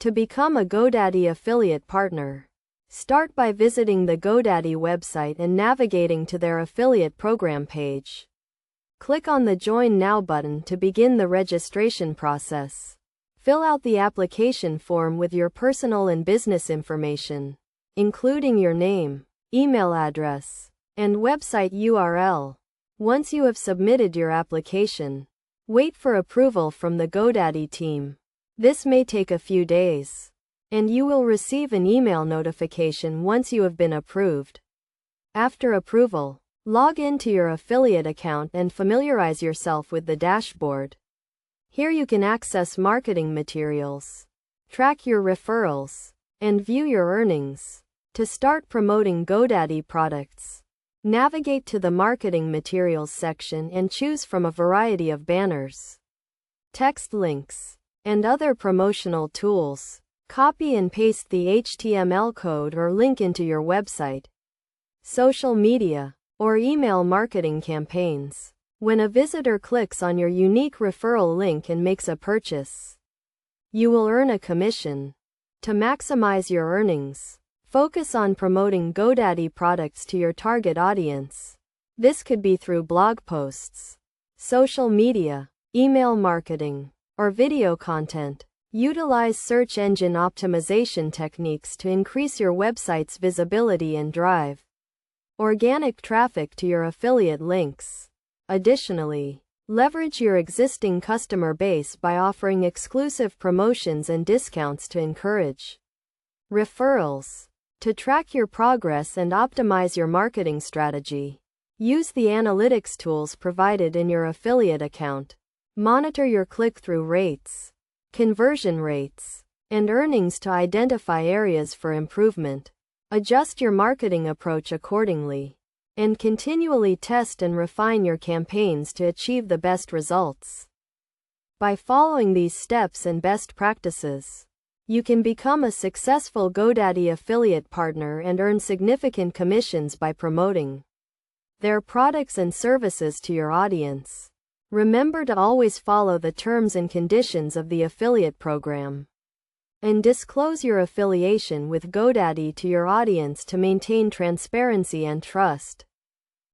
To become a Godaddy affiliate partner, start by visiting the Godaddy website and navigating to their affiliate program page. Click on the Join Now button to begin the registration process. Fill out the application form with your personal and business information, including your name, email address, and website URL. Once you have submitted your application, wait for approval from the Godaddy team. This may take a few days, and you will receive an email notification once you have been approved. After approval, log into your affiliate account and familiarize yourself with the dashboard. Here you can access marketing materials, track your referrals, and view your earnings. To start promoting Godaddy products, navigate to the marketing materials section and choose from a variety of banners, text links, and other promotional tools. Copy and paste the HTML code or link into your website, social media, or email marketing campaigns. When a visitor clicks on your unique referral link and makes a purchase, you will earn a commission. To maximize your earnings, focus on promoting Godaddy products to your target audience. This could be through blog posts, social media, email marketing, or video content. Utilize search engine optimization techniques to increase your website's visibility and drive organic traffic to your affiliate links. Additionally, leverage your existing customer base by offering exclusive promotions and discounts to encourage referrals. To track your progress and optimize your marketing strategy, use the analytics tools provided in your affiliate account. Monitor your click-through rates, conversion rates, and earnings to identify areas for improvement. Adjust your marketing approach accordingly, and continually test and refine your campaigns to achieve the best results. By following these steps and best practices, you can become a successful Godaddy affiliate partner and earn significant commissions by promoting their products and services to your audience. Remember to always follow the terms and conditions of the affiliate program, and disclose your affiliation with Godaddy to your audience to maintain transparency and trust.